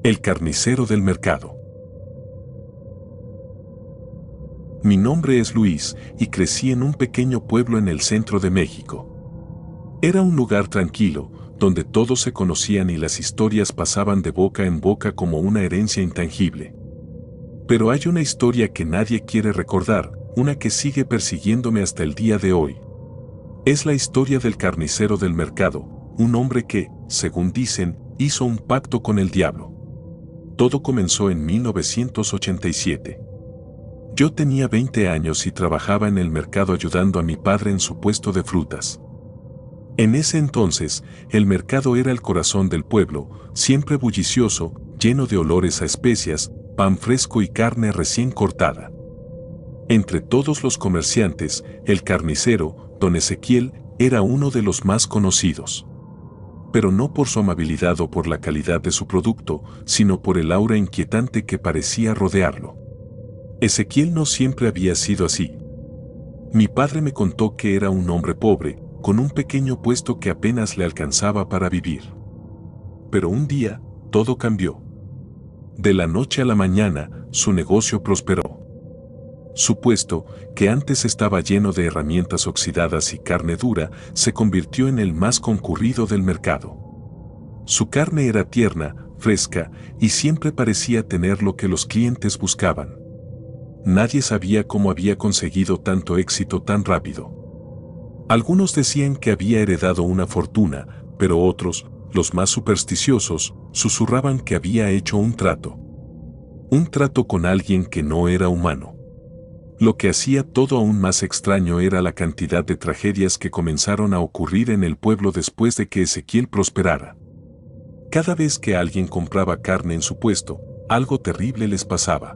El carnicero del mercado. Mi nombre es Luis y crecí en un pequeño pueblo en el centro de México. Era un lugar tranquilo, donde todos se conocían y las historias pasaban de boca en boca como una herencia intangible. Pero hay una historia que nadie quiere recordar, una que sigue persiguiéndome hasta el día de hoy. Es la historia del carnicero del mercado, un hombre que, según dicen, hizo un pacto con el diablo. Todo comenzó en 1987. Yo tenía 20 años y trabajaba en el mercado ayudando a mi padre en su puesto de frutas. En ese entonces, el mercado era el corazón del pueblo, siempre bullicioso, lleno de olores a especias, pan fresco y carne recién cortada. Entre todos los comerciantes, el carnicero, don Ezequiel, era uno de los más conocidos. Pero no por su amabilidad o por la calidad de su producto, sino por el aura inquietante que parecía rodearlo. Ezequiel no siempre había sido así. Mi padre me contó que era un hombre pobre, con un pequeño puesto que apenas le alcanzaba para vivir. Pero un día, todo cambió. De la noche a la mañana, su negocio prosperó. Su puesto, que antes estaba lleno de herramientas oxidadas y carne dura, se convirtió en el más concurrido del mercado. Su carne era tierna, fresca, y siempre parecía tener lo que los clientes buscaban. Nadie sabía cómo había conseguido tanto éxito tan rápido. Algunos decían que había heredado una fortuna, pero otros, los más supersticiosos, susurraban que había hecho un trato. Un trato con alguien que no era humano. Lo que hacía todo aún más extraño era la cantidad de tragedias que comenzaron a ocurrir en el pueblo después de que Ezequiel prosperara. Cada vez que alguien compraba carne en su puesto, algo terrible les pasaba.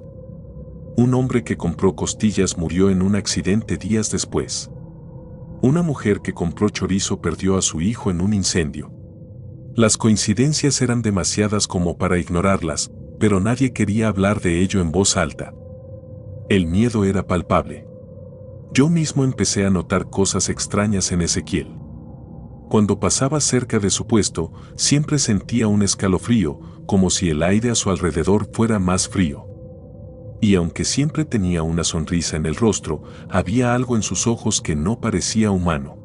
Un hombre que compró costillas murió en un accidente días después. Una mujer que compró chorizo perdió a su hijo en un incendio. Las coincidencias eran demasiadas como para ignorarlas, pero nadie quería hablar de ello en voz alta. El miedo era palpable. Yo mismo empecé a notar cosas extrañas en Ezequiel. Cuando pasaba cerca de su puesto, siempre sentía un escalofrío, como si el aire a su alrededor fuera más frío. Y aunque siempre tenía una sonrisa en el rostro, había algo en sus ojos que no parecía humano.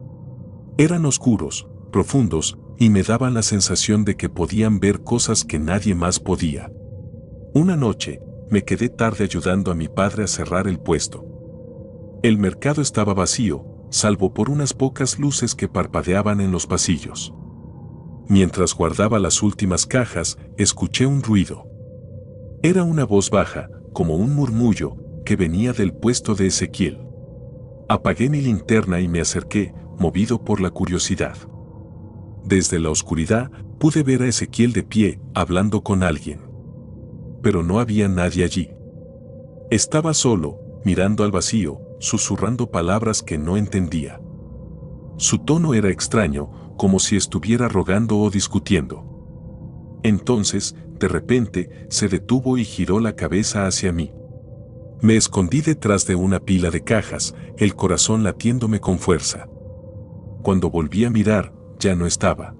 Eran oscuros, profundos, y me daban la sensación de que podían ver cosas que nadie más podía. Una noche, me quedé tarde ayudando a mi padre a cerrar el puesto. El mercado estaba vacío, salvo por unas pocas luces que parpadeaban en los pasillos. Mientras guardaba las últimas cajas, escuché un ruido. Era una voz baja, como un murmullo, que venía del puesto de Ezequiel. Apagué mi linterna y me acerqué, movido por la curiosidad. Desde la oscuridad, pude ver a Ezequiel de pie, hablando con alguien. Pero no había nadie allí. Estaba solo, mirando al vacío, susurrando palabras que no entendía. Su tono era extraño, como si estuviera rogando o discutiendo. Entonces, de repente, se detuvo y giró la cabeza hacia mí. Me escondí detrás de una pila de cajas, el corazón latiéndome con fuerza. Cuando volví a mirar, ya no estaba.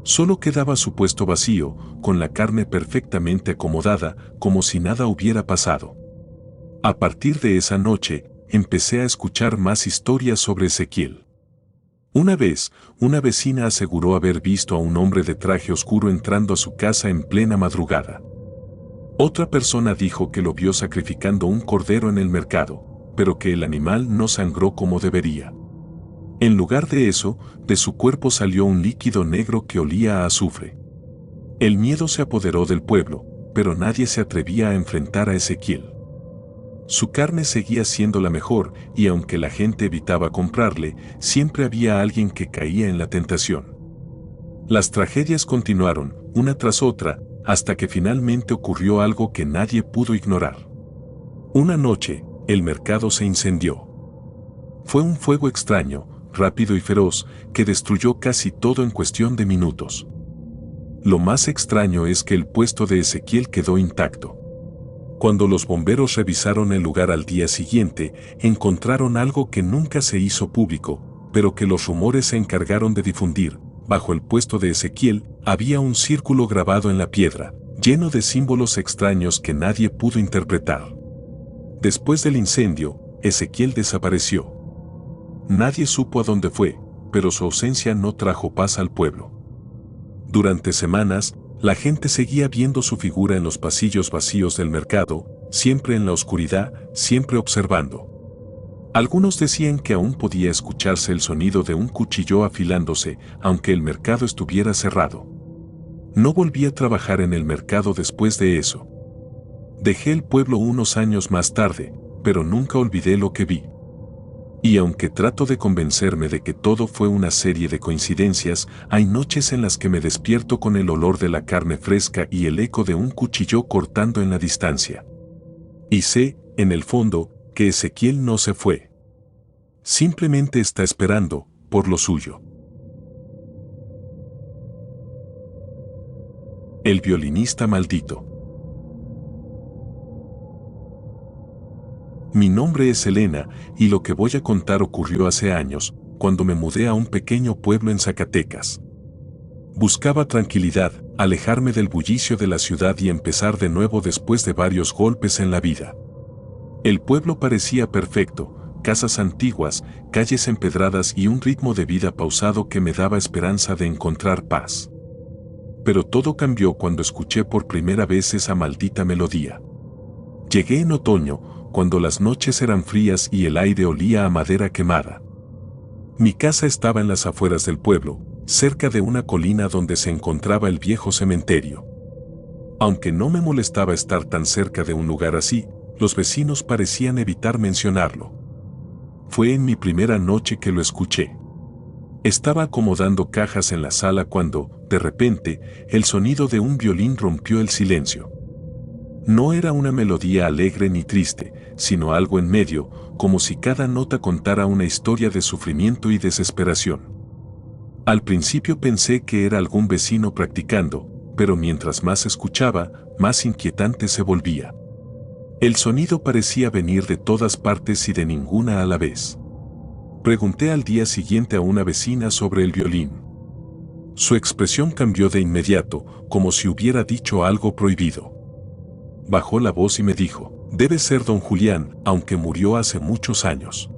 Solo quedaba su puesto vacío, con la carne perfectamente acomodada, como si nada hubiera pasado. A partir de esa noche, empecé a escuchar más historias sobre Ezequiel. Una vez, una vecina aseguró haber visto a un hombre de traje oscuro entrando a su casa en plena madrugada. Otra persona dijo que lo vio sacrificando un cordero en el mercado, pero que el animal no sangró como debería. En lugar de eso, de su cuerpo salió un líquido negro que olía a azufre. El miedo se apoderó del pueblo, pero nadie se atrevía a enfrentar a Ezequiel. Su carne seguía siendo la mejor, y aunque la gente evitaba comprarle, siempre había alguien que caía en la tentación. Las tragedias continuaron, una tras otra, hasta que finalmente ocurrió algo que nadie pudo ignorar. Una noche, el mercado se incendió. Fue un fuego extraño, rápido y feroz, que destruyó casi todo en cuestión de minutos. Lo más extraño es que el puesto de Ezequiel quedó intacto. Cuando los bomberos revisaron el lugar al día siguiente, encontraron algo que nunca se hizo público, pero que los rumores se encargaron de difundir. Bajo el puesto de Ezequiel, había un círculo grabado en la piedra, lleno de símbolos extraños que nadie pudo interpretar. Después del incendio, Ezequiel desapareció. Nadie supo a dónde fue, pero su ausencia no trajo paz al pueblo. Durante semanas, la gente seguía viendo su figura en los pasillos vacíos del mercado, siempre en la oscuridad, siempre observando. Algunos decían que aún podía escucharse el sonido de un cuchillo afilándose, aunque el mercado estuviera cerrado. No volví a trabajar en el mercado después de eso. Dejé el pueblo unos años más tarde, pero nunca olvidé lo que vi. Y aunque trato de convencerme de que todo fue una serie de coincidencias, hay noches en las que me despierto con el olor de la carne fresca y el eco de un cuchillo cortando en la distancia. Y sé, en el fondo, que Ezequiel no se fue. Simplemente está esperando, por lo suyo. El violinista maldito. Mi nombre es Elena, y lo que voy a contar ocurrió hace años, cuando me mudé a un pequeño pueblo en Zacatecas. Buscaba tranquilidad, alejarme del bullicio de la ciudad y empezar de nuevo después de varios golpes en la vida. El pueblo parecía perfecto, casas antiguas, calles empedradas y un ritmo de vida pausado que me daba esperanza de encontrar paz. Pero todo cambió cuando escuché por primera vez esa maldita melodía. Llegué en otoño, cuando las noches eran frías y el aire olía a madera quemada. Mi casa estaba en las afueras del pueblo, cerca de una colina donde se encontraba el viejo cementerio. Aunque no me molestaba estar tan cerca de un lugar así, los vecinos parecían evitar mencionarlo. Fue en mi primera noche que lo escuché. Estaba acomodando cajas en la sala cuando, de repente, el sonido de un violín rompió el silencio. No era una melodía alegre ni triste, sino algo en medio, como si cada nota contara una historia de sufrimiento y desesperación. Al principio pensé que era algún vecino practicando, pero mientras más escuchaba, más inquietante se volvía. El sonido parecía venir de todas partes y de ninguna a la vez. Pregunté al día siguiente a una vecina sobre el violín. Su expresión cambió de inmediato, como si hubiera dicho algo prohibido. Bajó la voz y me dijo, debe ser don Julián, aunque murió hace muchos años.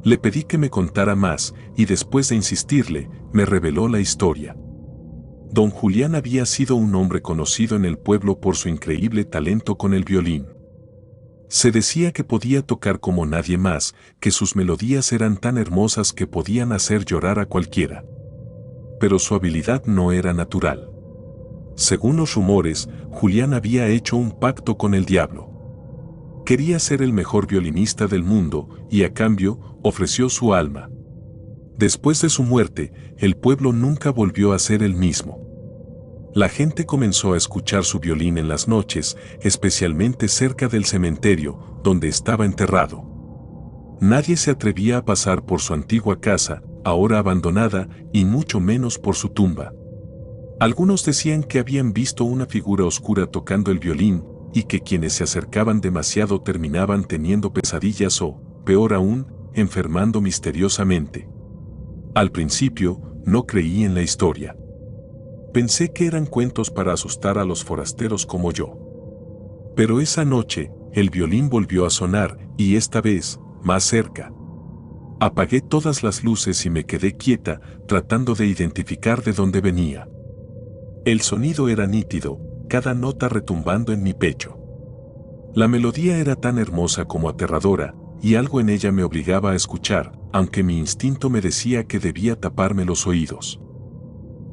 Le pedí que me contara más, y después de insistirle, me reveló la historia. Don Julián había sido un hombre conocido en el pueblo por su increíble talento con el violín. Se decía que podía tocar como nadie más, que sus melodías eran tan hermosas que podían hacer llorar a cualquiera. Pero su habilidad no era natural. Según los rumores, Julián había hecho un pacto con el diablo. Quería ser el mejor violinista del mundo y a cambio ofreció su alma. Después de su muerte, el pueblo nunca volvió a ser el mismo. La gente comenzó a escuchar su violín en las noches, especialmente cerca del cementerio, donde estaba enterrado. Nadie se atrevía a pasar por su antigua casa, ahora abandonada, y mucho menos por su tumba. Algunos decían que habían visto una figura oscura tocando el violín, y que quienes se acercaban demasiado terminaban teniendo pesadillas o, peor aún, enfermando misteriosamente. Al principio, no creí en la historia. Pensé que eran cuentos para asustar a los forasteros como yo. Pero esa noche, el violín volvió a sonar, y esta vez, más cerca. Apagué todas las luces y me quedé quieta, tratando de identificar de dónde venía. El sonido era nítido, cada nota retumbando en mi pecho. La melodía era tan hermosa como aterradora, y algo en ella me obligaba a escuchar, aunque mi instinto me decía que debía taparme los oídos.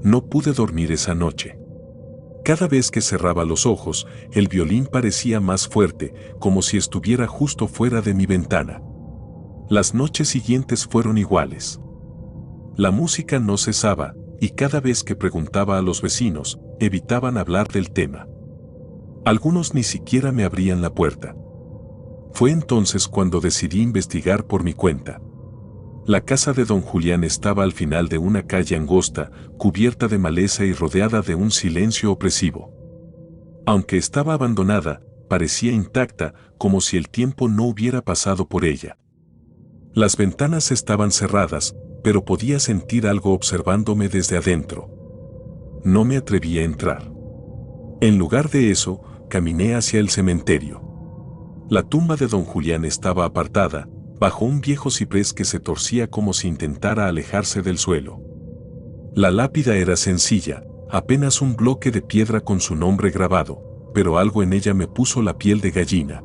No pude dormir esa noche. Cada vez que cerraba los ojos, el violín parecía más fuerte, como si estuviera justo fuera de mi ventana. Las noches siguientes fueron iguales. La música no cesaba, y cada vez que preguntaba a los vecinos, evitaban hablar del tema. Algunos ni siquiera me abrían la puerta. Fue entonces cuando decidí investigar por mi cuenta. La casa de don Julián estaba al final de una calle angosta, cubierta de maleza y rodeada de un silencio opresivo. Aunque estaba abandonada, parecía intacta, como si el tiempo no hubiera pasado por ella. Las ventanas estaban cerradas, pero podía sentir algo observándome desde adentro. No me atreví a entrar. En lugar de eso, caminé hacia el cementerio. La tumba de don Julián estaba apartada, bajo un viejo ciprés que se torcía como si intentara alejarse del suelo. La lápida era sencilla, apenas un bloque de piedra con su nombre grabado, pero algo en ella me puso la piel de gallina.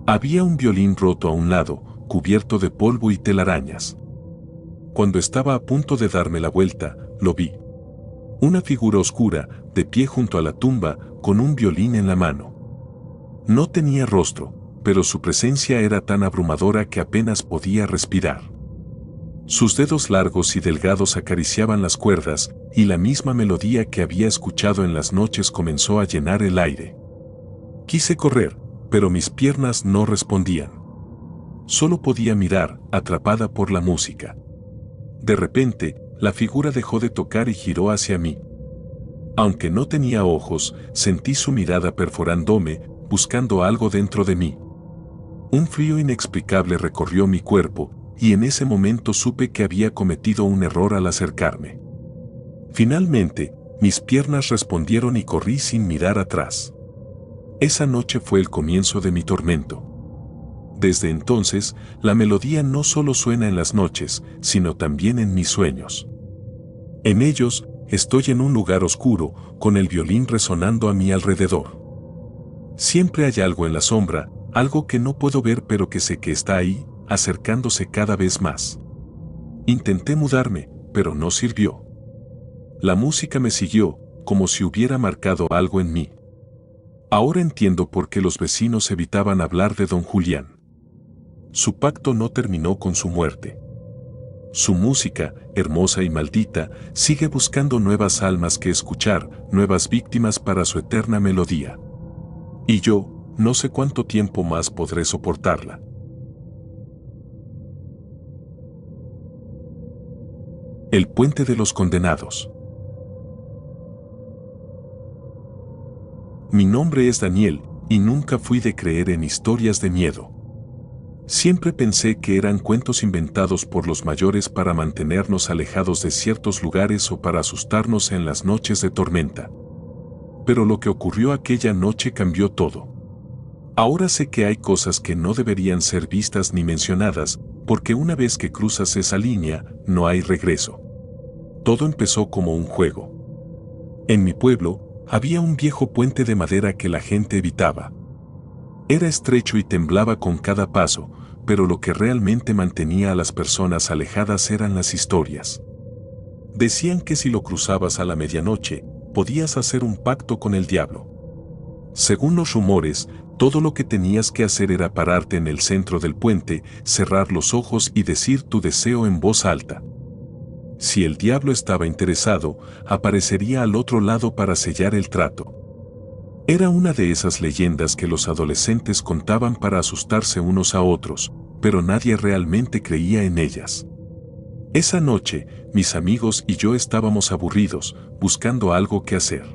Había un violín roto a un lado, cubierto de polvo y telarañas. Cuando estaba a punto de darme la vuelta, lo vi. Una figura oscura, de pie junto a la tumba, con un violín en la mano. No tenía rostro, pero su presencia era tan abrumadora que apenas podía respirar. Sus dedos largos y delgados acariciaban las cuerdas, y la misma melodía que había escuchado en las noches comenzó a llenar el aire. Quise correr, pero mis piernas no respondían. Solo podía mirar, atrapada por la música. De repente, la figura dejó de tocar y giró hacia mí. Aunque no tenía ojos, sentí su mirada perforándome, buscando algo dentro de mí. Un frío inexplicable recorrió mi cuerpo, y en ese momento supe que había cometido un error al acercarme. Finalmente, mis piernas respondieron y corrí sin mirar atrás. Esa noche fue el comienzo de mi tormento. Desde entonces, la melodía no solo suena en las noches, sino también en mis sueños. En ellos, estoy en un lugar oscuro, con el violín resonando a mi alrededor. Siempre hay algo en la sombra, algo que no puedo ver pero que sé que está ahí, acercándose cada vez más. Intenté mudarme, pero no sirvió. La música me siguió, como si hubiera marcado algo en mí. Ahora entiendo por qué los vecinos evitaban hablar de don Julián. Su pacto no terminó con su muerte. Su música, hermosa y maldita, sigue buscando nuevas almas que escuchar, nuevas víctimas para su eterna melodía. Y yo, no sé cuánto tiempo más podré soportarla. El puente de los condenados. Mi nombre es Daniel, y nunca fui de creer en historias de miedo. Siempre pensé que eran cuentos inventados por los mayores para mantenernos alejados de ciertos lugares o para asustarnos en las noches de tormenta. Pero lo que ocurrió aquella noche cambió todo. Ahora sé que hay cosas que no deberían ser vistas ni mencionadas, porque una vez que cruzas esa línea, no hay regreso. Todo empezó como un juego. En mi pueblo, había un viejo puente de madera que la gente evitaba. Era estrecho y temblaba con cada paso, pero lo que realmente mantenía a las personas alejadas eran las historias. Decían que si lo cruzabas a la medianoche, podías hacer un pacto con el diablo. Según los rumores, todo lo que tenías que hacer era pararte en el centro del puente, cerrar los ojos y decir tu deseo en voz alta. Si el diablo estaba interesado, aparecería al otro lado para sellar el trato. Era una de esas leyendas que los adolescentes contaban para asustarse unos a otros, pero nadie realmente creía en ellas. Esa noche, mis amigos y yo estábamos aburridos, buscando algo que hacer.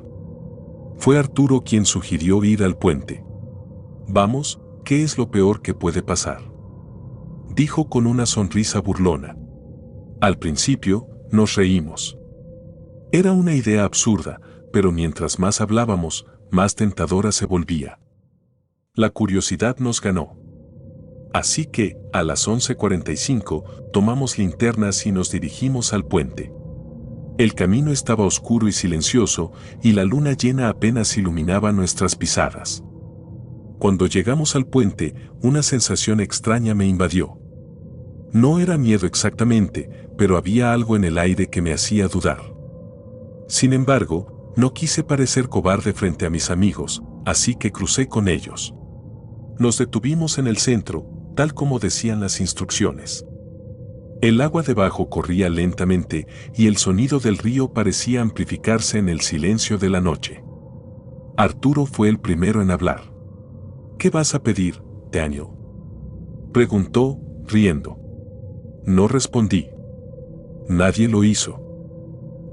Fue Arturo quien sugirió ir al puente. Vamos, ¿qué es lo peor que puede pasar?, dijo con una sonrisa burlona. Al principio, nos reímos. Era una idea absurda, pero mientras más hablábamos, más tentadora se volvía. La curiosidad nos ganó. Así que, a las 11:45, tomamos linternas y nos dirigimos al puente. El camino estaba oscuro y silencioso, y la luna llena apenas iluminaba nuestras pisadas. Cuando llegamos al puente, una sensación extraña me invadió. No era miedo exactamente, pero había algo en el aire que me hacía dudar. Sin embargo, no quise parecer cobarde frente a mis amigos, así que crucé con ellos. Nos detuvimos en el centro, tal como decían las instrucciones. El agua debajo corría lentamente y el sonido del río parecía amplificarse en el silencio de la noche. Arturo fue el primero en hablar. ¿Qué vas a pedir, Daniel?, preguntó, riendo. No respondí. Nadie lo hizo.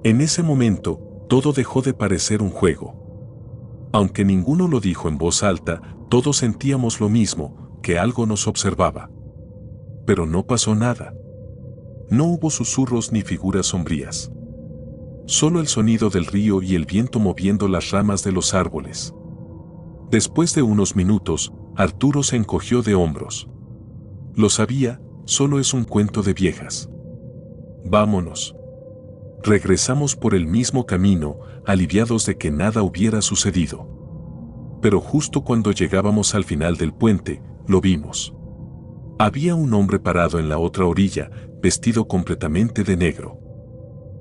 En ese momento, todo dejó de parecer un juego. Aunque ninguno lo dijo en voz alta, todos sentíamos lo mismo, que algo nos observaba. Pero no pasó nada. No hubo susurros ni figuras sombrías. Solo el sonido del río y el viento moviendo las ramas de los árboles. Después de unos minutos, Arturo se encogió de hombros. Lo sabía, solo es un cuento de viejas. Vámonos. Regresamos por el mismo camino, aliviados de que nada hubiera sucedido. Pero justo cuando llegábamos al final del puente, lo vimos. Había un hombre parado en la otra orilla, vestido completamente de negro.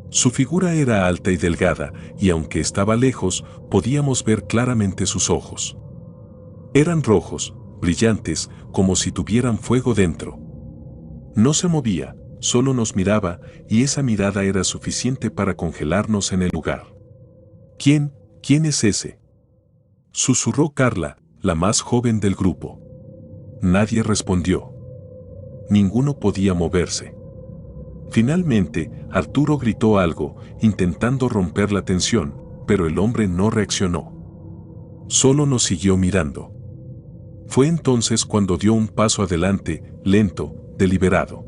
Su figura era alta y delgada, y aunque estaba lejos, podíamos ver claramente sus ojos. Eran rojos, brillantes, como si tuvieran fuego dentro. No se movía, solo nos miraba, y esa mirada era suficiente para congelarnos en el lugar. ¿Quién es ese?, susurró Carla, la más joven del grupo. Nadie respondió. Ninguno podía moverse. Finalmente, Arturo gritó algo, intentando romper la tensión, pero el hombre no reaccionó. Solo nos siguió mirando. Fue entonces cuando dio un paso adelante, lento, deliberado.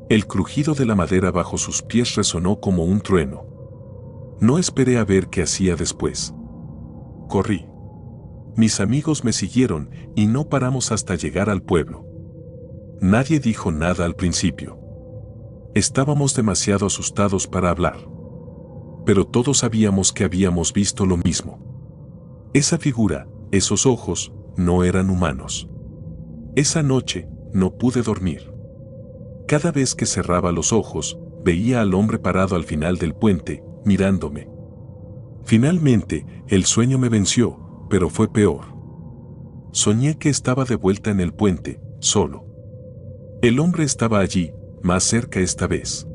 El crujido de la madera bajo sus pies resonó como un trueno. No esperé a ver qué hacía después. Corrí. Mis amigos me siguieron y no paramos hasta llegar al pueblo. Nadie dijo nada al principio. Estábamos demasiado asustados para hablar. Pero todos sabíamos que habíamos visto lo mismo. Esa figura, esos ojos, no eran humanos. Esa noche, no pude dormir. Cada vez que cerraba los ojos, veía al hombre parado al final del puente, mirándome. Finalmente, el sueño me venció, pero fue peor. Soñé que estaba de vuelta en el puente, solo. El hombre estaba allí, más cerca esta vez.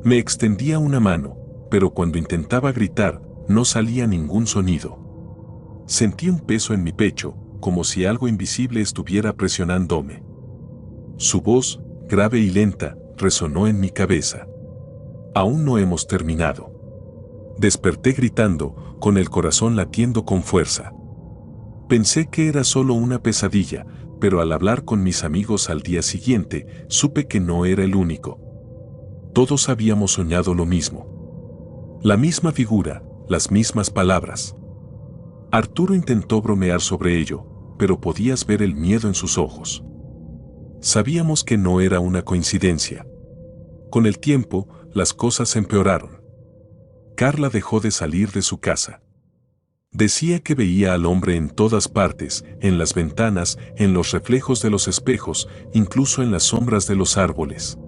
Me extendía una mano, pero cuando intentaba gritar, no salía ningún sonido. Sentí un peso en mi pecho, como si algo invisible estuviera presionándome. Su voz, grave y lenta, resonó en mi cabeza. Aún no hemos terminado. Desperté gritando, con el corazón latiendo con fuerza. Pensé que era solo una pesadilla, pero al hablar con mis amigos al día siguiente, supe que no era el único. Todos habíamos soñado lo mismo. La misma figura, las mismas palabras. Arturo intentó bromear sobre ello, pero podías ver el miedo en sus ojos. Sabíamos que no era una coincidencia. Con el tiempo, las cosas empeoraron. Carla dejó de salir de su casa. Decía que veía al hombre en todas partes, en las ventanas, en los reflejos de los espejos, incluso en las sombras de los árboles.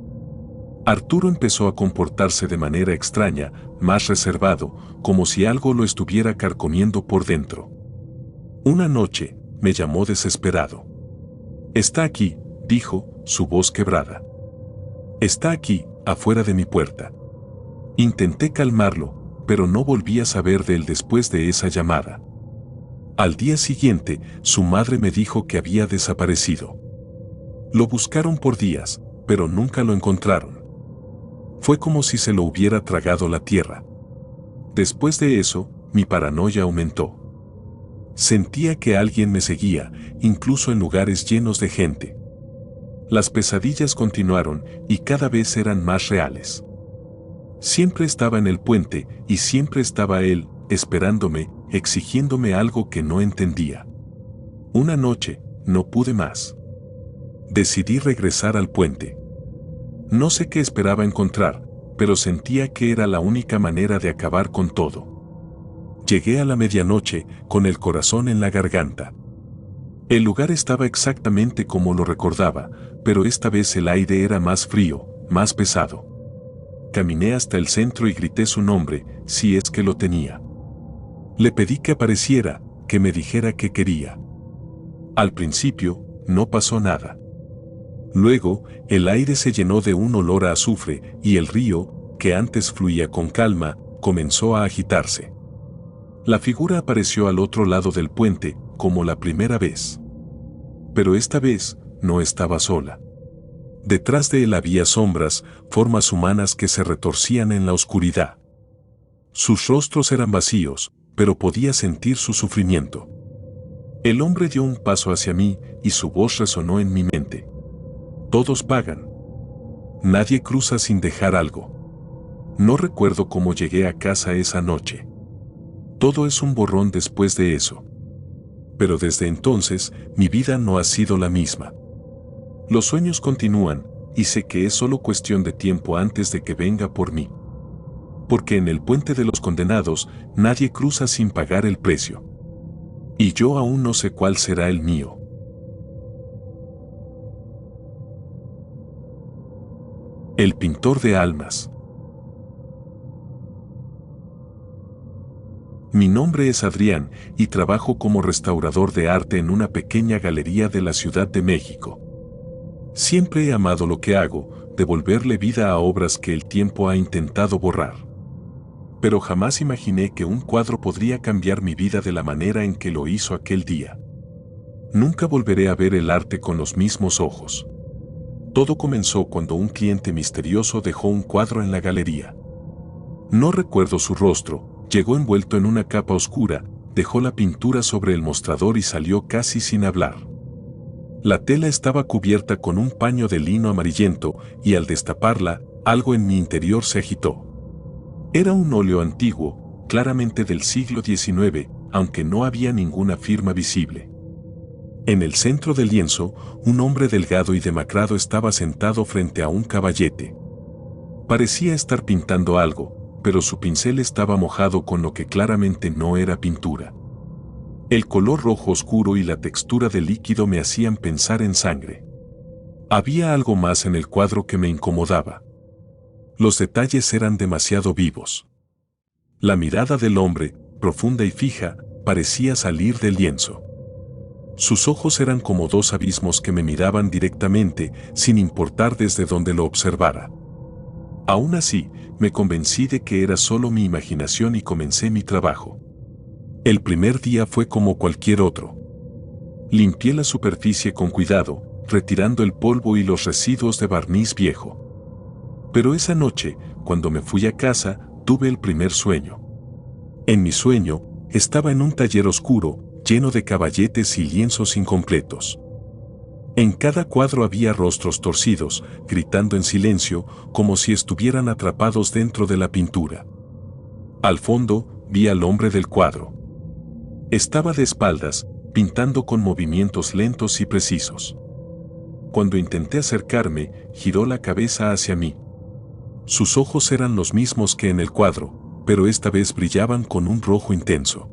Arturo empezó a comportarse de manera extraña, más reservado, como si algo lo estuviera carcomiendo por dentro. Una noche, me llamó desesperado. «Está aquí», dijo, su voz quebrada. «Está aquí, afuera de mi puerta». Intenté calmarlo, pero no volví a saber de él después de esa llamada. Al día siguiente, su madre me dijo que había desaparecido. Lo buscaron por días, pero nunca lo encontraron. Fue como si se lo hubiera tragado la tierra. Después de eso, mi paranoia aumentó. Sentía que alguien me seguía, incluso en lugares llenos de gente. Las pesadillas continuaron y cada vez eran más reales. Siempre estaba en el puente y siempre estaba él, esperándome, exigiéndome algo que no entendía. Una noche, no pude más. Decidí regresar al puente. No sé qué esperaba encontrar, pero sentía que era la única manera de acabar con todo. Llegué a la medianoche, con el corazón en la garganta. El lugar estaba exactamente como lo recordaba, pero esta vez el aire era más frío, más pesado. Caminé hasta el centro y grité su nombre, si es que lo tenía. Le pedí que apareciera, que me dijera qué quería. Al principio, no pasó nada. Luego, el aire se llenó de un olor a azufre y el río, que antes fluía con calma, comenzó a agitarse. La figura apareció al otro lado del puente, como la primera vez. Pero esta vez, no estaba sola. Detrás de él había sombras, formas humanas que se retorcían en la oscuridad. Sus rostros eran vacíos, pero podía sentir su sufrimiento. El hombre dio un paso hacia mí y su voz resonó en mi mente. Todos pagan. Nadie cruza sin dejar algo. No recuerdo cómo llegué a casa esa noche. Todo es un borrón después de eso. Pero desde entonces, mi vida no ha sido la misma. Los sueños continúan, y sé que es solo cuestión de tiempo antes de que venga por mí. Porque en el puente de los condenados, nadie cruza sin pagar el precio. Y yo aún no sé cuál será el mío. El pintor de almas. Mi nombre es Adrián y trabajo como restaurador de arte en una pequeña galería de la Ciudad de México. Siempre he amado lo que hago, devolverle vida a obras que el tiempo ha intentado borrar. Pero jamás imaginé que un cuadro podría cambiar mi vida de la manera en que lo hizo aquel día. Nunca volveré a ver el arte con los mismos ojos. Todo comenzó cuando un cliente misterioso dejó un cuadro en la galería. No recuerdo su rostro, llegó envuelto en una capa oscura, dejó la pintura sobre el mostrador y salió casi sin hablar. La tela estaba cubierta con un paño de lino amarillento y al destaparla, algo en mi interior se agitó. Era un óleo antiguo, claramente del siglo XIX, aunque no había ninguna firma visible. En el centro del lienzo, un hombre delgado y demacrado estaba sentado frente a un caballete. Parecía estar pintando algo, pero su pincel estaba mojado con lo que claramente no era pintura. El color rojo oscuro y la textura del líquido me hacían pensar en sangre. Había algo más en el cuadro que me incomodaba. Los detalles eran demasiado vivos. La mirada del hombre, profunda y fija, parecía salir del lienzo. Sus ojos eran como dos abismos que me miraban directamente, sin importar desde dónde lo observara. Aún así, me convencí de que era solo mi imaginación y comencé mi trabajo. El primer día fue como cualquier otro. Limpié la superficie con cuidado, retirando el polvo y los residuos de barniz viejo. Pero esa noche, cuando me fui a casa, tuve el primer sueño. En mi sueño, estaba en un taller oscuro, lleno de caballetes y lienzos incompletos. En cada cuadro había rostros torcidos, gritando en silencio, como si estuvieran atrapados dentro de la pintura. Al fondo, vi al hombre del cuadro. Estaba de espaldas, pintando con movimientos lentos y precisos. Cuando intenté acercarme, giró la cabeza hacia mí. Sus ojos eran los mismos que en el cuadro, pero esta vez brillaban con un rojo intenso.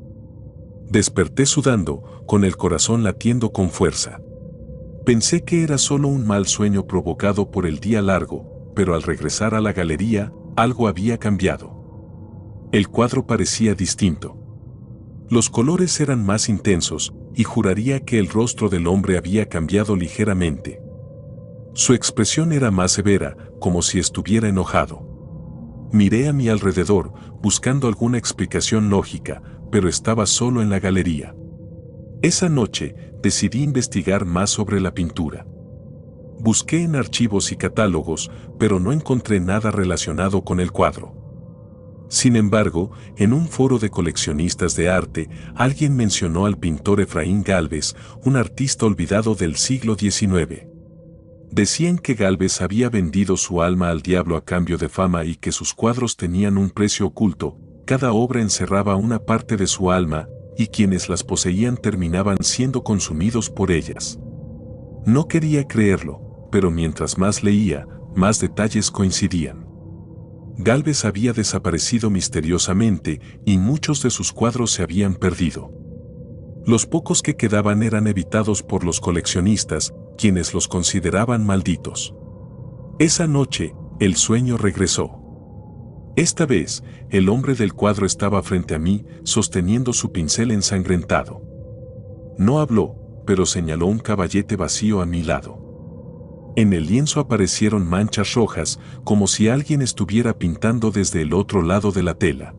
Desperté sudando, con el corazón latiendo con fuerza. Pensé que era solo un mal sueño provocado por el día largo, pero al regresar a la galería, algo había cambiado. El cuadro parecía distinto. Los colores eran más intensos, y juraría que el rostro del hombre había cambiado ligeramente. Su expresión era más severa, como si estuviera enojado. Miré a mi alrededor, buscando alguna explicación lógica, pero estaba solo en la galería. Esa noche, decidí investigar más sobre la pintura. Busqué en archivos y catálogos, pero no encontré nada relacionado con el cuadro. Sin embargo, en un foro de coleccionistas de arte, alguien mencionó al pintor Efraín Gálvez, un artista olvidado del siglo XIX. Decían que Gálvez había vendido su alma al diablo a cambio de fama y que sus cuadros tenían un precio oculto, cada obra encerraba una parte de su alma, y quienes las poseían terminaban siendo consumidos por ellas. No quería creerlo, pero mientras más leía, más detalles coincidían. Gálvez había desaparecido misteriosamente y muchos de sus cuadros se habían perdido. Los pocos que quedaban eran evitados por los coleccionistas, quienes los consideraban malditos. Esa noche, el sueño regresó. Esta vez, el hombre del cuadro estaba frente a mí, sosteniendo su pincel ensangrentado. No habló, pero señaló un caballete vacío a mi lado. En el lienzo aparecieron manchas rojas, como si alguien estuviera pintando desde el otro lado de la tela.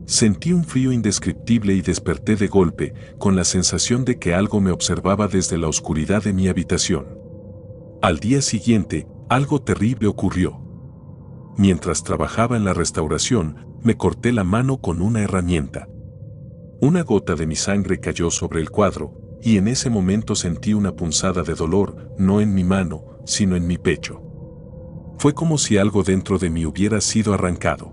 Sentí un frío indescriptible y desperté de golpe, con la sensación de que algo me observaba desde la oscuridad de mi habitación. Al día siguiente, algo terrible ocurrió. Mientras trabajaba en la restauración, me corté la mano con una herramienta. Una gota de mi sangre cayó sobre el cuadro, y en ese momento sentí una punzada de dolor, no en mi mano, sino en mi pecho. Fue como si algo dentro de mí hubiera sido arrancado.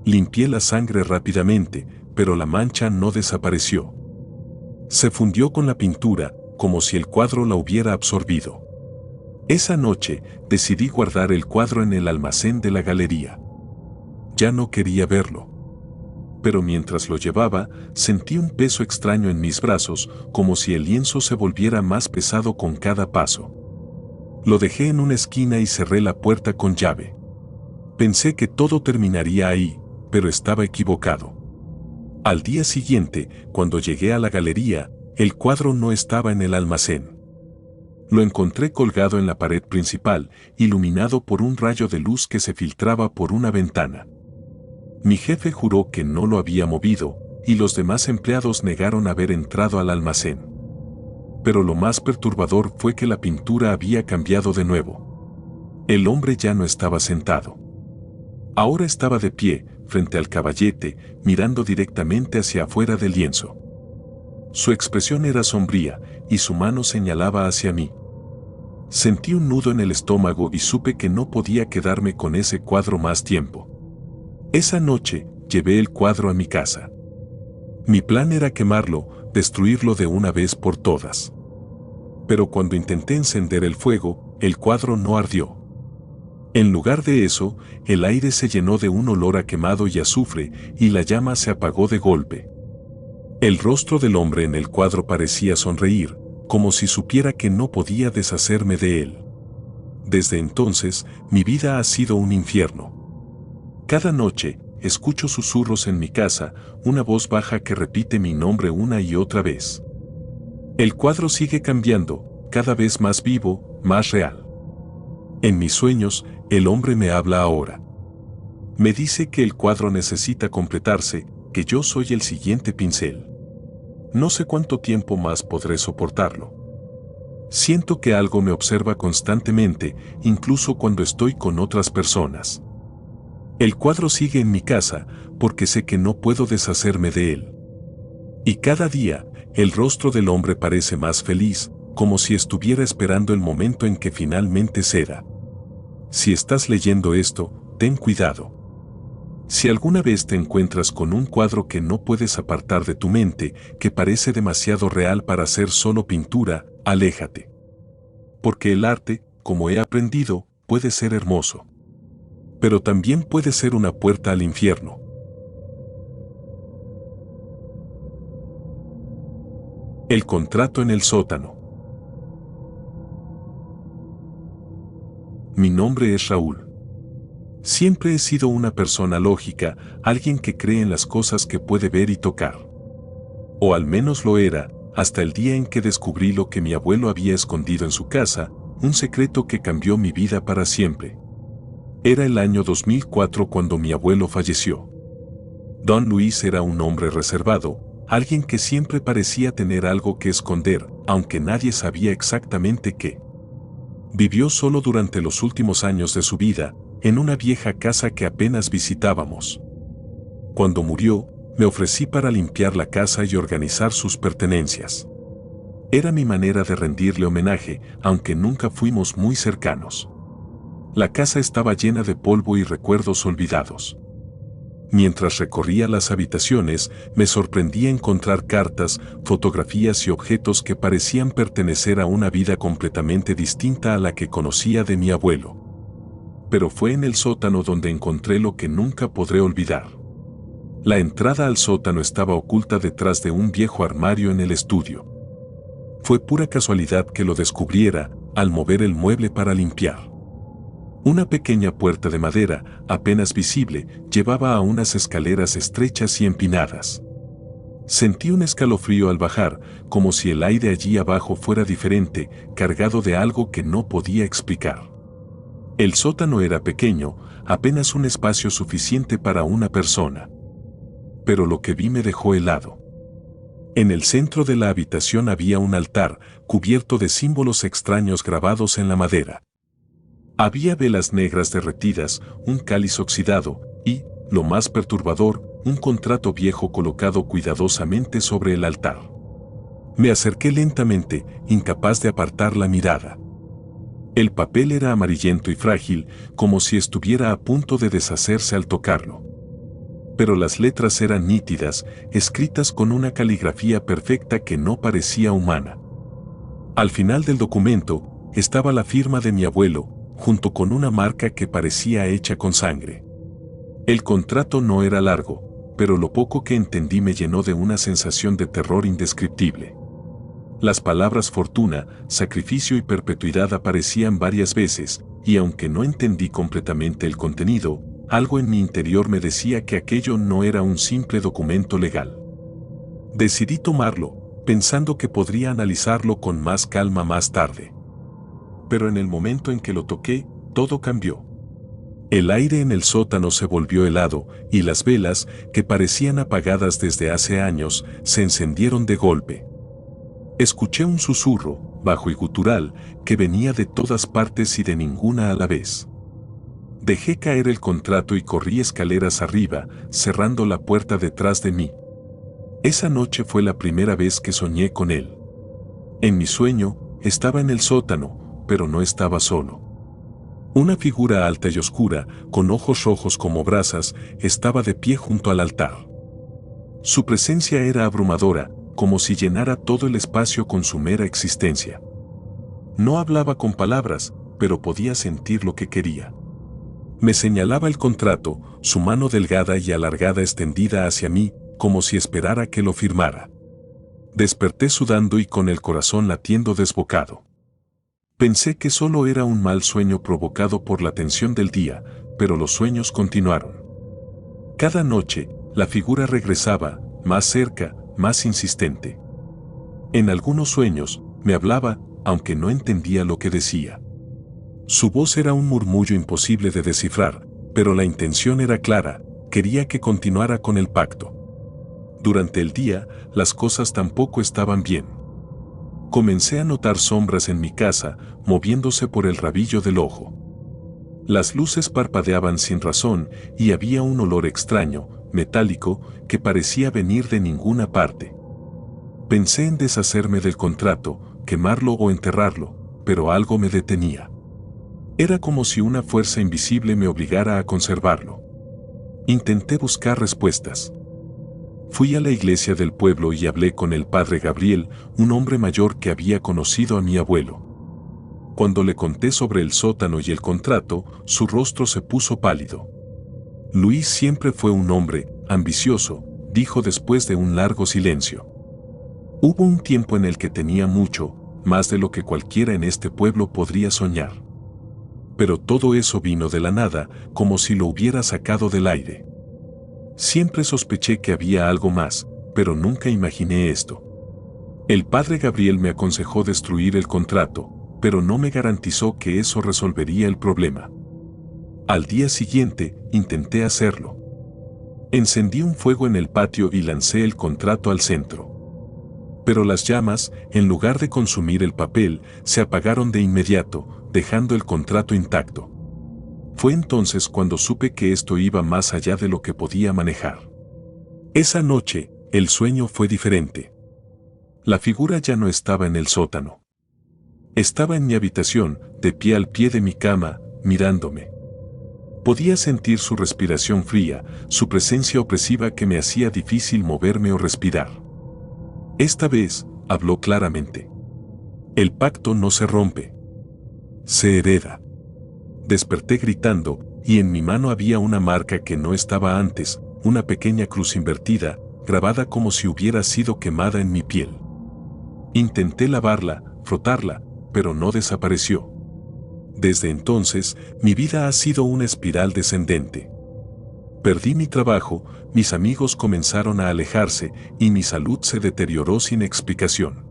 Limpié la sangre rápidamente, pero la mancha no desapareció. Se fundió con la pintura, como si el cuadro la hubiera absorbido. Esa noche, decidí guardar el cuadro en el almacén de la galería. Ya no quería verlo. Pero mientras lo llevaba, sentí un peso extraño en mis brazos, como si el lienzo se volviera más pesado con cada paso. Lo dejé en una esquina y cerré la puerta con llave. Pensé que todo terminaría ahí, pero estaba equivocado. Al día siguiente, cuando llegué a la galería, el cuadro no estaba en el almacén. Lo encontré colgado en la pared principal, iluminado por un rayo de luz que se filtraba por una ventana. Mi jefe juró que no lo había movido, y los demás empleados negaron haber entrado al almacén. Pero lo más perturbador fue que la pintura había cambiado de nuevo. El hombre ya no estaba sentado. Ahora estaba de pie, frente al caballete, mirando directamente hacia afuera del lienzo. Su expresión era sombría, y su mano señalaba hacia mí. Sentí un nudo en el estómago y supe que no podía quedarme con ese cuadro más tiempo. Esa noche, llevé el cuadro a mi casa. Mi plan era quemarlo, destruirlo de una vez por todas. Pero cuando intenté encender el fuego, el cuadro no ardió. En lugar de eso, el aire se llenó de un olor a quemado y azufre, y la llama se apagó de golpe. El rostro del hombre en el cuadro parecía sonreír, como si supiera que no podía deshacerme de él. Desde entonces, mi vida ha sido un infierno. Cada noche, escucho susurros en mi casa, una voz baja que repite mi nombre una y otra vez. El cuadro sigue cambiando, cada vez más vivo, más real. En mis sueños, el hombre me habla ahora. Me dice que el cuadro necesita completarse, que yo soy el siguiente pincel. No sé cuánto tiempo más podré soportarlo. Siento que algo me observa constantemente, incluso cuando estoy con otras personas. El cuadro sigue en mi casa, porque sé que no puedo deshacerme de él. Y cada día, el rostro del hombre parece más feliz, como si estuviera esperando el momento en que finalmente ceda. Si estás leyendo esto, ten cuidado. Si alguna vez te encuentras con un cuadro que no puedes apartar de tu mente, que parece demasiado real para ser solo pintura, aléjate. Porque el arte, como he aprendido, puede ser hermoso. Pero también puede ser una puerta al infierno. El contrato en el sótano. Mi nombre es Raúl. Siempre he sido una persona lógica, alguien que cree en las cosas que puede ver y tocar. O al menos lo era, hasta el día en que descubrí lo que mi abuelo había escondido en su casa, un secreto que cambió mi vida para siempre. Era el año 2004 cuando mi abuelo falleció. Don Luis era un hombre reservado, alguien que siempre parecía tener algo que esconder, aunque nadie sabía exactamente qué. Vivió solo durante los últimos años de su vida, en una vieja casa que apenas visitábamos. Cuando murió, me ofrecí para limpiar la casa y organizar sus pertenencias. Era mi manera de rendirle homenaje, aunque nunca fuimos muy cercanos. La casa estaba llena de polvo y recuerdos olvidados. Mientras recorría las habitaciones, me sorprendía encontrar cartas, fotografías y objetos que parecían pertenecer a una vida completamente distinta a la que conocía de mi abuelo. Pero fue en el sótano donde encontré lo que nunca podré olvidar. La entrada al sótano estaba oculta detrás de un viejo armario en el estudio. Fue pura casualidad que lo descubriera al mover el mueble para limpiar. Una pequeña puerta de madera, apenas visible, llevaba a unas escaleras estrechas y empinadas. Sentí un escalofrío al bajar, como si el aire allí abajo fuera diferente, cargado de algo que no podía explicar. El sótano era pequeño, apenas un espacio suficiente para una persona. Pero lo que vi me dejó helado. En el centro de la habitación había un altar, cubierto de símbolos extraños grabados en la madera. Había velas negras derretidas, un cáliz oxidado y, lo más perturbador, un contrato viejo colocado cuidadosamente sobre el altar. Me acerqué lentamente, incapaz de apartar la mirada. El papel era amarillento y frágil, como si estuviera a punto de deshacerse al tocarlo. Pero las letras eran nítidas, escritas con una caligrafía perfecta que no parecía humana. Al final del documento estaba la firma de mi abuelo, junto con una marca que parecía hecha con sangre. El contrato no era largo, pero lo poco que entendí me llenó de una sensación de terror indescriptible. Las palabras fortuna, sacrificio y perpetuidad aparecían varias veces, y aunque no entendí completamente el contenido, algo en mi interior me decía que aquello no era un simple documento legal. Decidí tomarlo, pensando que podría analizarlo con más calma más tarde. Pero en el momento en que lo toqué, todo cambió. El aire en el sótano se volvió helado, y las velas, que parecían apagadas desde hace años, se encendieron de golpe. Escuché un susurro, bajo y gutural, que venía de todas partes y de ninguna a la vez. Dejé caer el contrato y corrí escaleras arriba, cerrando la puerta detrás de mí. Esa noche fue la primera vez que soñé con él. En mi sueño, estaba en el sótano, pero no estaba solo. Una figura alta y oscura, con ojos rojos como brasas, estaba de pie junto al altar. Su presencia era abrumadora, como si llenara todo el espacio con su mera existencia. No hablaba con palabras, pero podía sentir lo que quería. Me señalaba el contrato, su mano delgada y alargada extendida hacia mí, como si esperara que lo firmara. Desperté sudando y con el corazón latiendo desbocado. Pensé que solo era un mal sueño provocado por la tensión del día, pero los sueños continuaron. Cada noche, la figura regresaba, más cerca, más insistente. En algunos sueños, me hablaba, aunque no entendía lo que decía. Su voz era un murmullo imposible de descifrar, pero la intención era clara, quería que continuara con el pacto. Durante el día, las cosas tampoco estaban bien. Comencé a notar sombras en mi casa, moviéndose por el rabillo del ojo. Las luces parpadeaban sin razón y había un olor extraño, metálico, que parecía venir de ninguna parte. Pensé en deshacerme del contrato, quemarlo o enterrarlo, pero algo me detenía. Era como si una fuerza invisible me obligara a conservarlo. Intenté buscar respuestas. Fui a la iglesia del pueblo y hablé con el padre Gabriel, un hombre mayor que había conocido a mi abuelo. Cuando le conté sobre el sótano y el contrato, su rostro se puso pálido. Luis siempre fue un hombre ambicioso, dijo después de un largo silencio. Hubo un tiempo en el que tenía mucho, más de lo que cualquiera en este pueblo podría soñar. Pero todo eso vino de la nada, como si lo hubiera sacado del aire. Siempre sospeché que había algo más, pero nunca imaginé esto. El padre Gabriel me aconsejó destruir el contrato, pero no me garantizó que eso resolvería el problema. Al día siguiente, intenté hacerlo. Encendí un fuego en el patio y lancé el contrato al centro. Pero las llamas, en lugar de consumir el papel, se apagaron de inmediato, dejando el contrato intacto. Fue entonces cuando supe que esto iba más allá de lo que podía manejar. Esa noche, el sueño fue diferente. La figura ya no estaba en el sótano. Estaba en mi habitación, de pie al pie de mi cama, mirándome. Podía sentir su respiración fría, su presencia opresiva que me hacía difícil moverme o respirar. Esta vez, habló claramente. El pacto no se rompe. Se hereda. Desperté gritando, y en mi mano había una marca que no estaba antes, una pequeña cruz invertida, grabada como si hubiera sido quemada en mi piel. Intenté lavarla, frotarla, pero no desapareció. Desde entonces, mi vida ha sido una espiral descendente. Perdí mi trabajo, mis amigos comenzaron a alejarse y mi salud se deterioró sin explicación.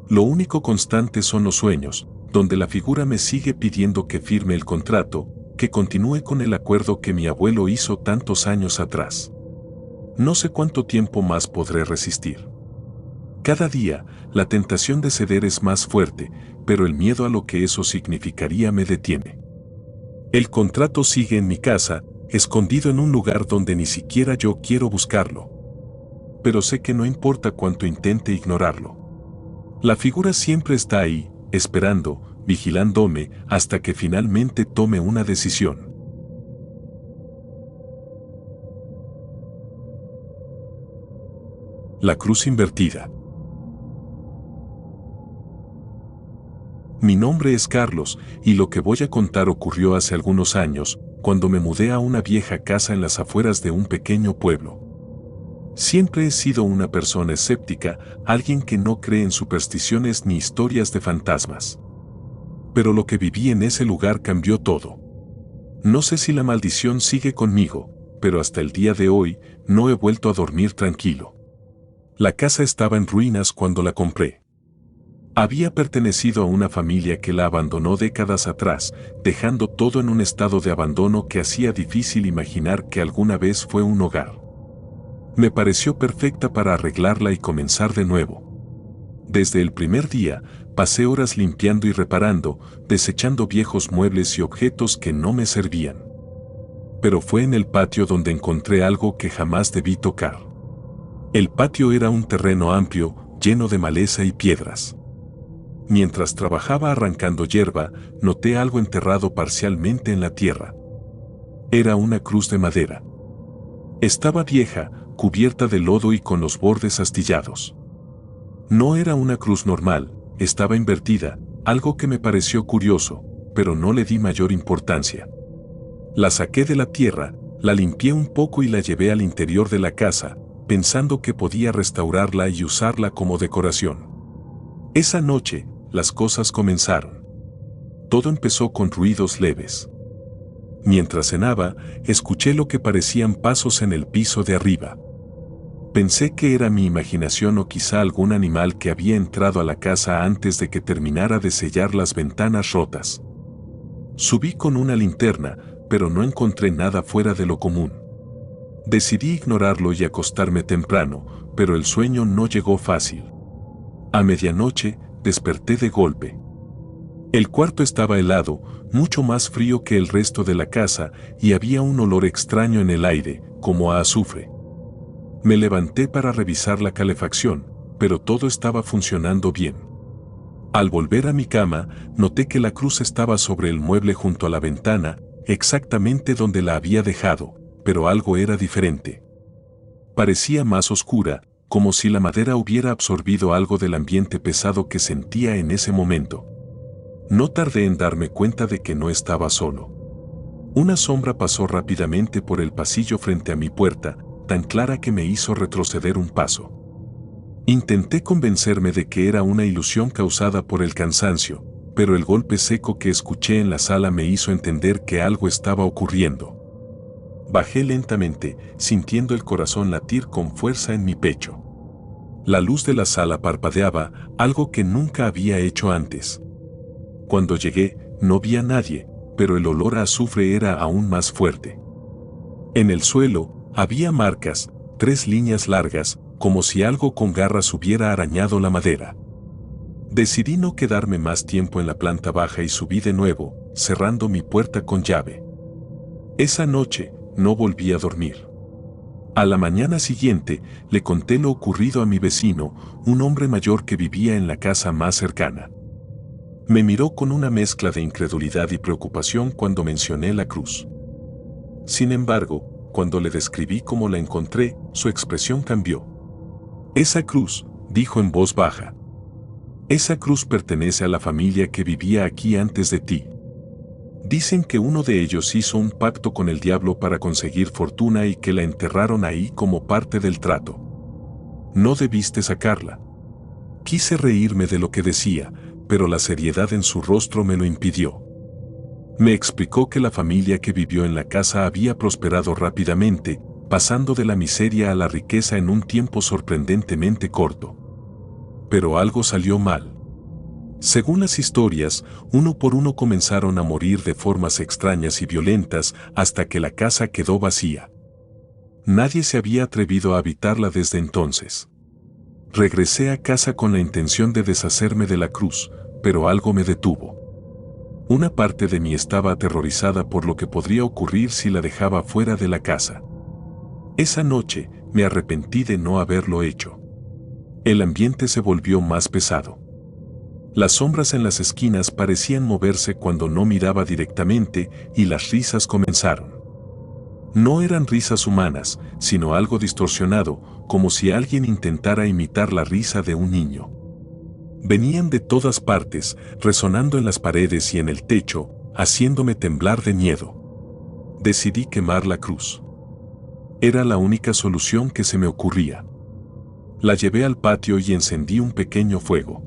Lo único constante son los sueños, donde la figura me sigue pidiendo que firme el contrato, que continúe con el acuerdo que mi abuelo hizo tantos años atrás. No sé cuánto tiempo más podré resistir. Cada día, la tentación de ceder es más fuerte, pero el miedo a lo que eso significaría me detiene. El contrato sigue en mi casa, escondido en un lugar donde ni siquiera yo quiero buscarlo. Pero sé que no importa cuánto intente ignorarlo. La figura siempre está ahí, esperando, vigilándome hasta que finalmente tome una decisión. La cruz invertida. Mi nombre es Carlos, y lo que voy a contar ocurrió hace algunos años, cuando me mudé a una vieja casa en las afueras de un pequeño pueblo. Siempre he sido una persona escéptica, alguien que no cree en supersticiones ni historias de fantasmas. Pero lo que viví en ese lugar cambió todo. No sé si la maldición sigue conmigo, pero hasta el día de hoy no he vuelto a dormir tranquilo. La casa estaba en ruinas cuando la compré. Había pertenecido a una familia que la abandonó décadas atrás, dejando todo en un estado de abandono que hacía difícil imaginar que alguna vez fue un hogar. Me pareció perfecta para arreglarla y comenzar de nuevo. Desde el primer día, pasé horas limpiando y reparando, desechando viejos muebles y objetos que no me servían. Pero fue en el patio donde encontré algo que jamás debí tocar. El patio era un terreno amplio, lleno de maleza y piedras. Mientras trabajaba arrancando hierba, noté algo enterrado parcialmente en la tierra. Era una cruz de madera. Estaba vieja, cubierta de lodo y con los bordes astillados. No era una cruz normal, estaba invertida, algo que me pareció curioso, pero no le di mayor importancia. La saqué de la tierra, la limpié un poco y la llevé al interior de la casa, pensando que podía restaurarla y usarla como decoración. Esa noche, las cosas comenzaron. Todo empezó con ruidos leves. Mientras cenaba, escuché lo que parecían pasos en el piso de arriba. Pensé que era mi imaginación o quizá algún animal que había entrado a la casa antes de que terminara de sellar las ventanas rotas. Subí con una linterna, pero no encontré nada fuera de lo común. Decidí ignorarlo y acostarme temprano, pero el sueño no llegó fácil. A medianoche, desperté de golpe. El cuarto estaba helado, mucho más frío que el resto de la casa, y había un olor extraño en el aire, como a azufre. Me levanté para revisar la calefacción, pero todo estaba funcionando bien. Al volver a mi cama, noté que la cruz estaba sobre el mueble junto a la ventana, exactamente donde la había dejado, pero algo era diferente. Parecía más oscura, como si la madera hubiera absorbido algo del ambiente pesado que sentía en ese momento. No tardé en darme cuenta de que no estaba solo. Una sombra pasó rápidamente por el pasillo frente a mi puerta, tan clara que me hizo retroceder un paso. Intenté convencerme de que era una ilusión causada por el cansancio, pero el golpe seco que escuché en la sala me hizo entender que algo estaba ocurriendo. Bajé lentamente, sintiendo el corazón latir con fuerza en mi pecho. La luz de la sala parpadeaba, algo que nunca había hecho antes. Cuando llegué, no vi a nadie, pero el olor a azufre era aún más fuerte. En el suelo, había marcas, 3 líneas largas, como si algo con garras hubiera arañado la madera. Decidí no quedarme más tiempo en la planta baja y subí de nuevo, cerrando mi puerta con llave. Esa noche, no volví a dormir. A la mañana siguiente, le conté lo ocurrido a mi vecino, un hombre mayor que vivía en la casa más cercana. Me miró con una mezcla de incredulidad y preocupación cuando mencioné la cruz. Sin embargo, cuando le describí cómo la encontré, su expresión cambió. «Esa cruz», dijo en voz baja. «Esa cruz pertenece a la familia que vivía aquí antes de ti. Dicen que uno de ellos hizo un pacto con el diablo para conseguir fortuna y que la enterraron ahí como parte del trato. No debiste sacarla». Quise reírme de lo que decía, pero la seriedad en su rostro me lo impidió. Me explicó que la familia que vivió en la casa había prosperado rápidamente, pasando de la miseria a la riqueza en un tiempo sorprendentemente corto. Pero algo salió mal. Según las historias, uno por uno comenzaron a morir de formas extrañas y violentas hasta que la casa quedó vacía. Nadie se había atrevido a habitarla desde entonces. Regresé a casa con la intención de deshacerme de la cruz, pero algo me detuvo. Una parte de mí estaba aterrorizada por lo que podría ocurrir si la dejaba fuera de la casa. Esa noche, me arrepentí de no haberlo hecho. El ambiente se volvió más pesado. Las sombras en las esquinas parecían moverse cuando no miraba directamente y las risas comenzaron. No eran risas humanas, sino algo distorsionado, como si alguien intentara imitar la risa de un niño. Venían de todas partes, resonando en las paredes y en el techo, haciéndome temblar de miedo. Decidí quemar la cruz. Era la única solución que se me ocurría. La llevé al patio y encendí un pequeño fuego.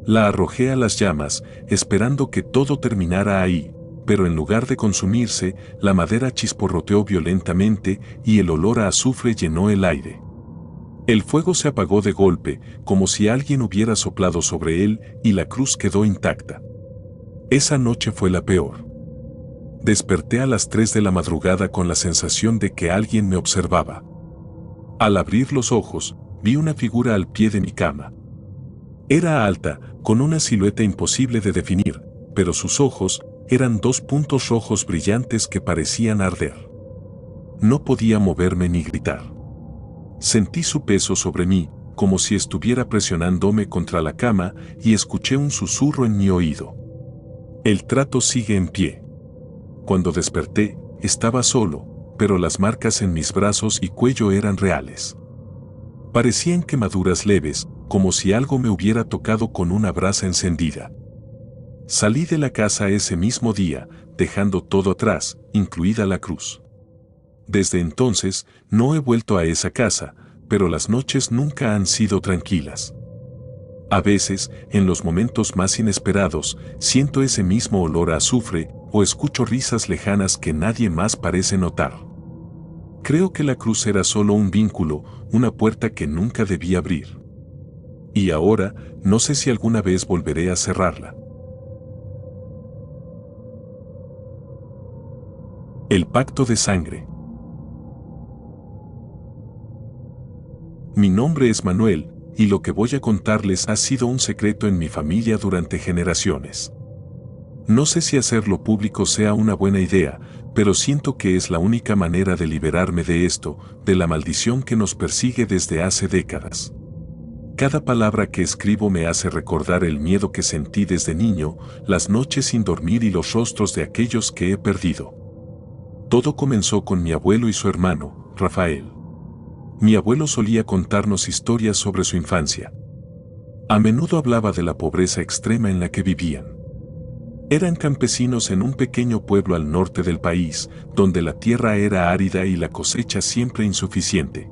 La arrojé a las llamas, esperando que todo terminara ahí, pero en lugar de consumirse, la madera chisporroteó violentamente y el olor a azufre llenó el aire. El fuego se apagó de golpe, como si alguien hubiera soplado sobre él, y la cruz quedó intacta. Esa noche fue la peor. Desperté a las 3 de la madrugada con la sensación de que alguien me observaba. Al abrir los ojos, vi una figura al pie de mi cama. Era alta, con una silueta imposible de definir, pero sus ojos eran 2 puntos rojos brillantes que parecían arder. No podía moverme ni gritar. Sentí su peso sobre mí, como si estuviera presionándome contra la cama, y escuché un susurro en mi oído. El trato sigue en pie. Cuando desperté, estaba solo, pero las marcas en mis brazos y cuello eran reales. Parecían quemaduras leves, como si algo me hubiera tocado con una brasa encendida. Salí de la casa ese mismo día, dejando todo atrás, incluida la cruz. Desde entonces, no he vuelto a esa casa, pero las noches nunca han sido tranquilas. A veces, en los momentos más inesperados, siento ese mismo olor a azufre o escucho risas lejanas que nadie más parece notar. Creo que la cruz era solo un vínculo, una puerta que nunca debí abrir. Y ahora, no sé si alguna vez volveré a cerrarla. El pacto de sangre. Mi nombre es Manuel, y lo que voy a contarles ha sido un secreto en mi familia durante generaciones. No sé si hacerlo público sea una buena idea, pero siento que es la única manera de liberarme de esto, de la maldición que nos persigue desde hace décadas. Cada palabra que escribo me hace recordar el miedo que sentí desde niño, las noches sin dormir y los rostros de aquellos que he perdido. Todo comenzó con mi abuelo y su hermano, Rafael. Mi abuelo solía contarnos historias sobre su infancia. A menudo hablaba de la pobreza extrema en la que vivían. Eran campesinos en un pequeño pueblo al norte del país, donde la tierra era árida y la cosecha siempre insuficiente.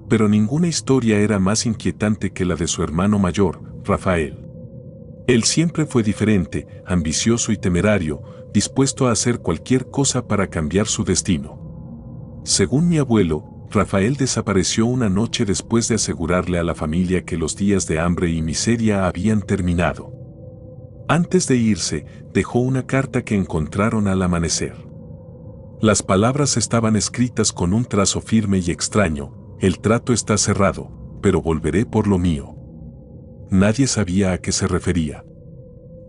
Pero ninguna historia era más inquietante que la de su hermano mayor, Rafael. Él siempre fue diferente, ambicioso y temerario, dispuesto a hacer cualquier cosa para cambiar su destino. Según mi abuelo, Rafael desapareció una noche después de asegurarle a la familia que los días de hambre y miseria habían terminado. Antes de irse, dejó una carta que encontraron al amanecer. Las palabras estaban escritas con un trazo firme y extraño: el trato está cerrado, pero volveré por lo mío. Nadie sabía a qué se refería.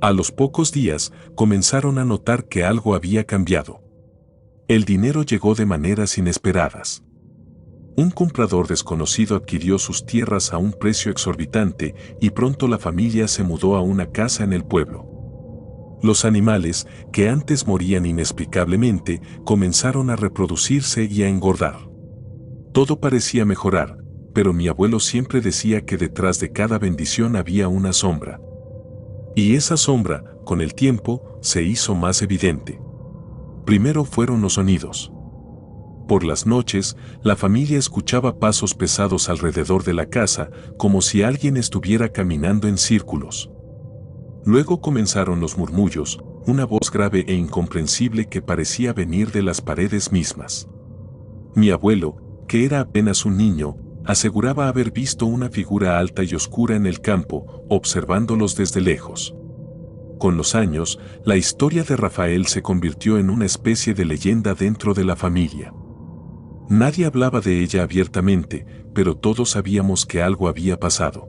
A los pocos días, comenzaron a notar que algo había cambiado. El dinero llegó de maneras inesperadas. Un comprador desconocido adquirió sus tierras a un precio exorbitante y pronto la familia se mudó a una casa en el pueblo. Los animales, que antes morían inexplicablemente, comenzaron a reproducirse y a engordar. Todo parecía mejorar, pero mi abuelo siempre decía que detrás de cada bendición había una sombra. Y esa sombra, con el tiempo, se hizo más evidente. Primero fueron los sonidos. Por las noches, la familia escuchaba pasos pesados alrededor de la casa, como si alguien estuviera caminando en círculos. Luego comenzaron los murmullos, una voz grave e incomprensible que parecía venir de las paredes mismas. Mi abuelo, que era apenas un niño, aseguraba haber visto una figura alta y oscura en el campo, observándolos desde lejos. Con los años, la historia de Rafael se convirtió en una especie de leyenda dentro de la familia. Nadie hablaba de ella abiertamente, pero todos sabíamos que algo había pasado.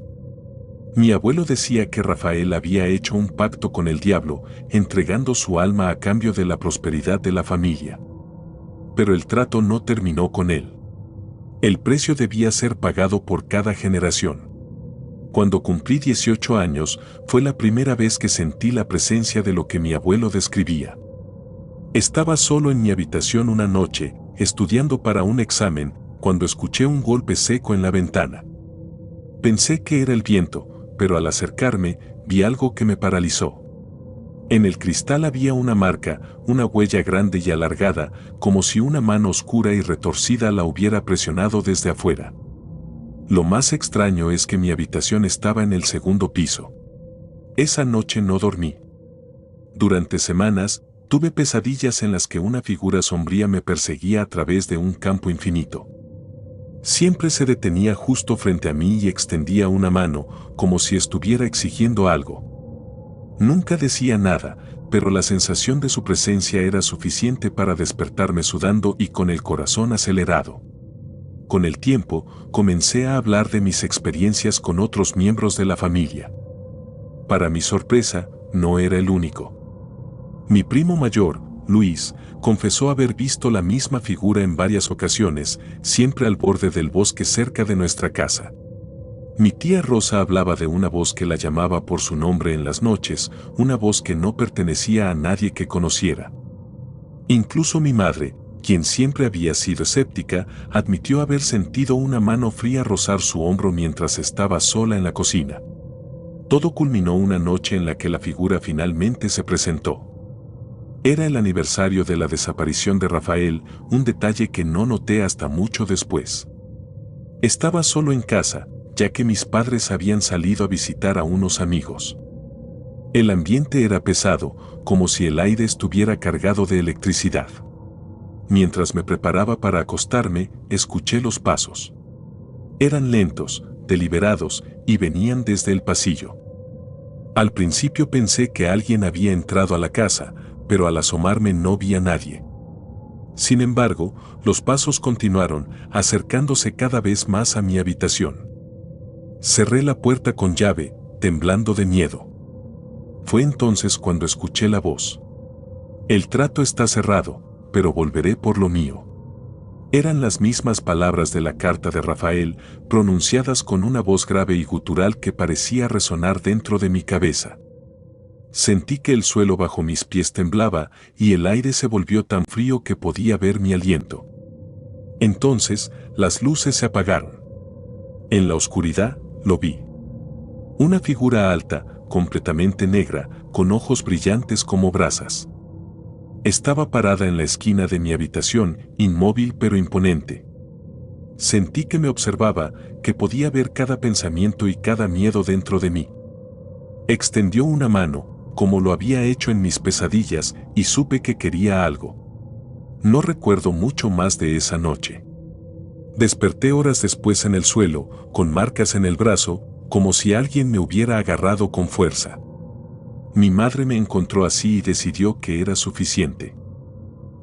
Mi abuelo decía que Rafael había hecho un pacto con el diablo, entregando su alma a cambio de la prosperidad de la familia. Pero el trato no terminó con él. El precio debía ser pagado por cada generación. Cuando cumplí 18 años, fue la primera vez que sentí la presencia de lo que mi abuelo describía. Estaba solo en mi habitación una noche, estudiando para un examen, cuando escuché un golpe seco en la ventana. Pensé que era el viento, pero al acercarme, vi algo que me paralizó. En el cristal había una marca, una huella grande y alargada, como si una mano oscura y retorcida la hubiera presionado desde afuera. Lo más extraño es que mi habitación estaba en el segundo piso. Esa noche no dormí. Durante semanas, tuve pesadillas en las que una figura sombría me perseguía a través de un campo infinito. Siempre se detenía justo frente a mí y extendía una mano, como si estuviera exigiendo algo. Nunca decía nada, pero la sensación de su presencia era suficiente para despertarme sudando y con el corazón acelerado. Con el tiempo, comencé a hablar de mis experiencias con otros miembros de la familia. Para mi sorpresa, no era el único. Mi primo mayor, Luis, confesó haber visto la misma figura en varias ocasiones, siempre al borde del bosque cerca de nuestra casa. Mi tía Rosa hablaba de una voz que la llamaba por su nombre en las noches, una voz que no pertenecía a nadie que conociera. Incluso mi madre, quien siempre había sido escéptica, admitió haber sentido una mano fría rozar su hombro mientras estaba sola en la cocina. Todo culminó una noche en la que la figura finalmente se presentó. Era el aniversario de la desaparición de Rafael, un detalle que no noté hasta mucho después. Estaba solo en casa, ya que mis padres habían salido a visitar a unos amigos. El ambiente era pesado, como si el aire estuviera cargado de electricidad. Mientras me preparaba para acostarme, escuché los pasos. Eran lentos, deliberados, y venían desde el pasillo. Al principio pensé que alguien había entrado a la casa, pero al asomarme no vi a nadie. Sin embargo, los pasos continuaron, acercándose cada vez más a mi habitación. Cerré la puerta con llave, temblando de miedo. Fue entonces cuando escuché la voz. El trato está cerrado, pero volveré por lo mío. Eran las mismas palabras de la carta de Rafael, pronunciadas con una voz grave y gutural que parecía resonar dentro de mi cabeza. Sentí que el suelo bajo mis pies temblaba y el aire se volvió tan frío que podía ver mi aliento. Entonces, las luces se apagaron. En la oscuridad, lo vi. Una figura alta, completamente negra, con ojos brillantes como brasas. Estaba parada en la esquina de mi habitación, inmóvil pero imponente. Sentí que me observaba, que podía ver cada pensamiento y cada miedo dentro de mí. Extendió una mano, como lo había hecho en mis pesadillas, y supe que quería algo. No recuerdo mucho más de esa noche. Desperté horas después en el suelo, con marcas en el brazo, como si alguien me hubiera agarrado con fuerza. Mi madre me encontró así y decidió que era suficiente.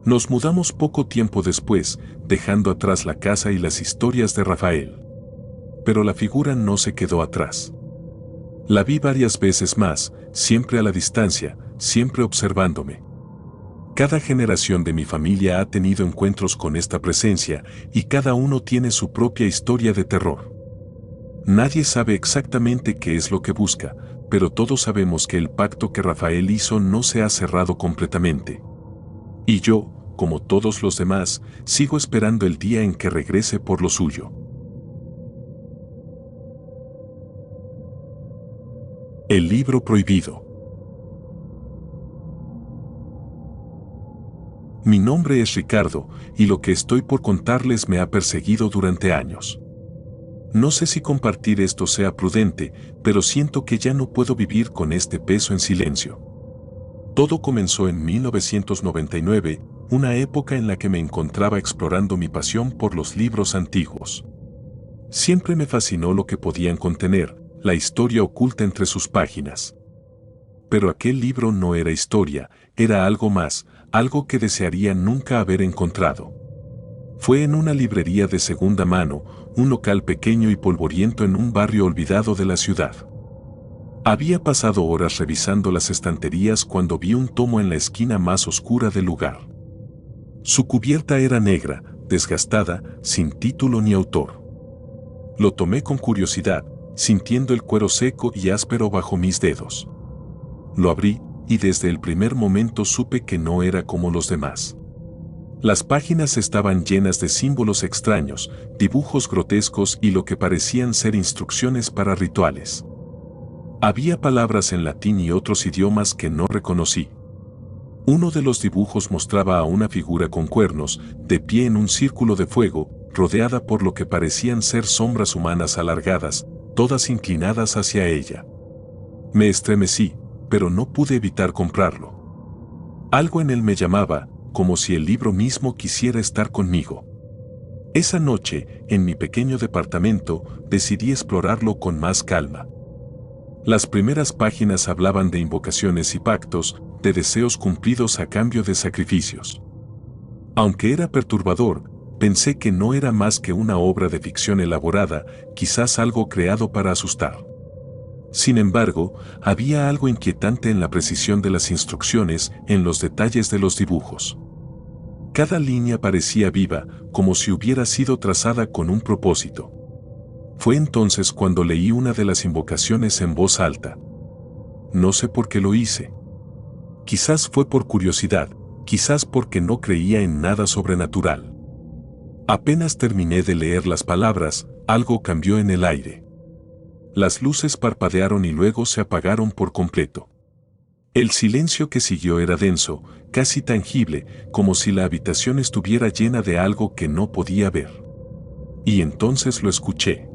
Nos mudamos poco tiempo después, dejando atrás la casa y las historias de Rafael. Pero la figura no se quedó atrás. La vi varias veces más, siempre a la distancia, siempre observándome. Cada generación de mi familia ha tenido encuentros con esta presencia y cada uno tiene su propia historia de terror. Nadie sabe exactamente qué es lo que busca, pero todos sabemos que el pacto que Rafael hizo no se ha cerrado completamente. Y yo, como todos los demás, sigo esperando el día en que regrese por lo suyo. El libro prohibido. Mi nombre es Ricardo, y lo que estoy por contarles me ha perseguido durante años. No sé si compartir esto sea prudente, pero siento que ya no puedo vivir con este peso en silencio. Todo comenzó en 1999, una época en la que me encontraba explorando mi pasión por los libros antiguos. Siempre me fascinó lo que podían contener, la historia oculta entre sus páginas. Pero aquel libro no era historia, era algo más, algo que desearía nunca haber encontrado. Fue en una librería de segunda mano, un local pequeño y polvoriento en un barrio olvidado de la ciudad. Había pasado horas revisando las estanterías cuando vi un tomo en la esquina más oscura del lugar. Su cubierta era negra, desgastada, sin título ni autor. Lo tomé con curiosidad, sintiendo el cuero seco y áspero bajo mis dedos. Lo abrí, y desde el primer momento supe que no era como los demás. Las páginas estaban llenas de símbolos extraños, dibujos grotescos y lo que parecían ser instrucciones para rituales. Había palabras en latín y otros idiomas que no reconocí. Uno de los dibujos mostraba a una figura con cuernos, de pie en un círculo de fuego, rodeada por lo que parecían ser sombras humanas alargadas, todas inclinadas hacia ella. Me estremecí, pero no pude evitar comprarlo. Algo en él me llamaba, como si el libro mismo quisiera estar conmigo. Esa noche, en mi pequeño departamento, decidí explorarlo con más calma. Las primeras páginas hablaban de invocaciones y pactos, de deseos cumplidos a cambio de sacrificios. Aunque era perturbador, pensé que no era más que una obra de ficción elaborada, quizás algo creado para asustar. Sin embargo, había algo inquietante en la precisión de las instrucciones, en los detalles de los dibujos. Cada línea parecía viva, como si hubiera sido trazada con un propósito. Fue entonces cuando leí una de las invocaciones en voz alta. No sé por qué lo hice. Quizás fue por curiosidad, quizás porque no creía en nada sobrenatural. Apenas terminé de leer las palabras, algo cambió en el aire. Las luces parpadearon y luego se apagaron por completo. El silencio que siguió era denso, casi tangible, como si la habitación estuviera llena de algo que no podía ver. Y entonces lo escuché.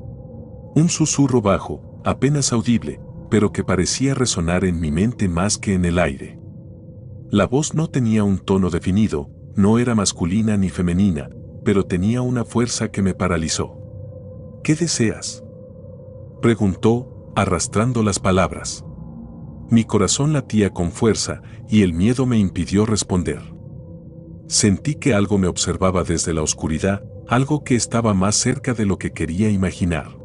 Un susurro bajo, apenas audible, pero que parecía resonar en mi mente más que en el aire. La voz no tenía un tono definido, no era masculina ni femenina, pero tenía una fuerza que me paralizó. ¿Qué deseas?, preguntó, arrastrando las palabras. Mi corazón latía con fuerza y el miedo me impidió responder. Sentí que algo me observaba desde la oscuridad, algo que estaba más cerca de lo que quería imaginar.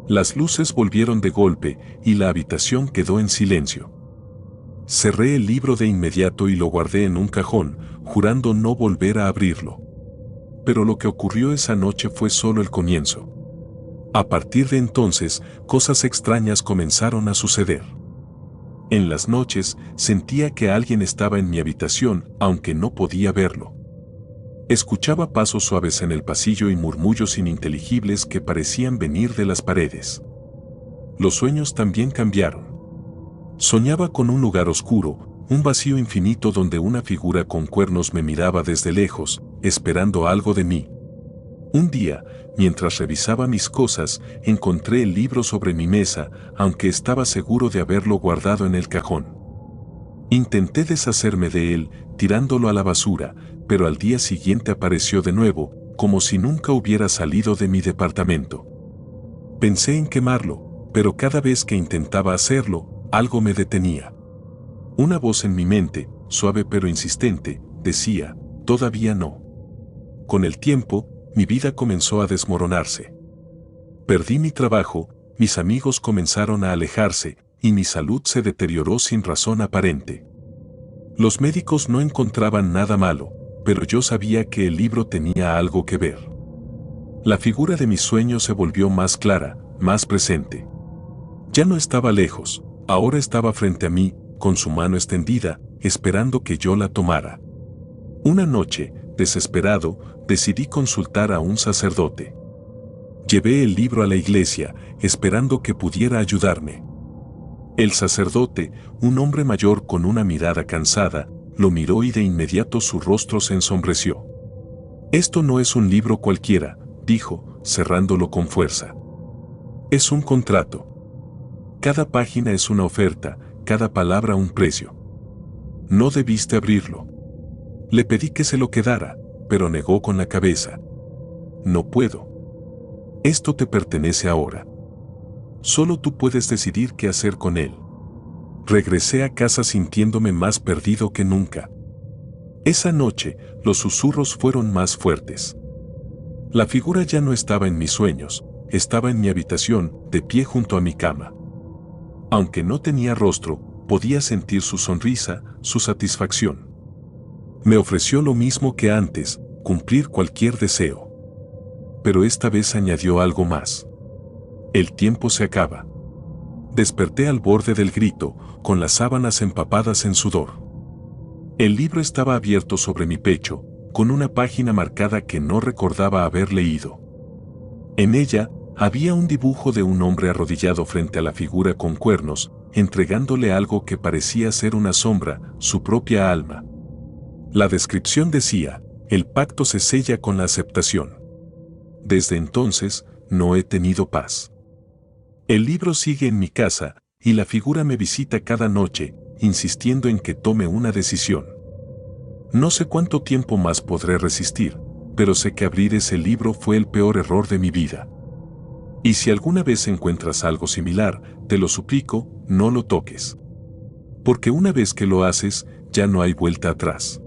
Las luces volvieron de golpe y la habitación quedó en silencio. Cerré el libro de inmediato y lo guardé en un cajón, jurando no volver a abrirlo. Pero lo que ocurrió esa noche fue solo el comienzo. A partir de entonces, cosas extrañas comenzaron a suceder. En las noches, sentía que alguien estaba en mi habitación, aunque no podía verlo. Escuchaba pasos suaves en el pasillo y murmullos ininteligibles que parecían venir de las paredes. Los sueños también cambiaron. Soñaba con un lugar oscuro, un vacío infinito donde una figura con cuernos me miraba desde lejos, esperando algo de mí. Un día, mientras revisaba mis cosas, encontré el libro sobre mi mesa, aunque estaba seguro de haberlo guardado en el cajón. Intenté deshacerme de él, tirándolo a la basura, pero al día siguiente apareció de nuevo, como si nunca hubiera salido de mi departamento. Pensé en quemarlo, pero cada vez que intentaba hacerlo, algo me detenía. Una voz en mi mente, suave pero insistente, decía, todavía no. Con el tiempo, mi vida comenzó a desmoronarse. Perdí mi trabajo, mis amigos comenzaron a alejarse, y mi salud se deterioró sin razón aparente. Los médicos no encontraban nada malo, pero yo sabía que el libro tenía algo que ver. La figura de mis sueños se volvió más clara, más presente. Ya no estaba lejos, ahora estaba frente a mí, con su mano extendida, esperando que yo la tomara. Una noche, desesperado, decidí consultar a un sacerdote. Llevé el libro a la iglesia, esperando que pudiera ayudarme. El sacerdote, un hombre mayor con una mirada cansada, lo miró y de inmediato su rostro se ensombreció. Esto no es un libro cualquiera, dijo, cerrándolo con fuerza. Es un contrato. Cada página es una oferta, cada palabra un precio. No debiste abrirlo. Le pedí que se lo quedara, pero negó con la cabeza. No puedo. Esto te pertenece ahora. Solo tú puedes decidir qué hacer con él. Regresé a casa sintiéndome más perdido que nunca. Esa noche, los susurros fueron más fuertes. La figura ya no estaba en mis sueños, estaba en mi habitación, de pie junto a mi cama. Aunque no tenía rostro, podía sentir su sonrisa, su satisfacción. Me ofreció lo mismo que antes, cumplir cualquier deseo. Pero esta vez añadió algo más. El tiempo se acaba. Desperté al borde del grito, con las sábanas empapadas en sudor. El libro estaba abierto sobre mi pecho, con una página marcada que no recordaba haber leído. En ella, había un dibujo de un hombre arrodillado frente a la figura con cuernos, entregándole algo que parecía ser una sombra, su propia alma. La descripción decía: el pacto se sella con la aceptación. Desde entonces, no he tenido paz. El libro sigue en mi casa, y la figura me visita cada noche, insistiendo en que tome una decisión. No sé cuánto tiempo más podré resistir, pero sé que abrir ese libro fue el peor error de mi vida. Y si alguna vez encuentras algo similar, te lo suplico, no lo toques. Porque una vez que lo haces, ya no hay vuelta atrás.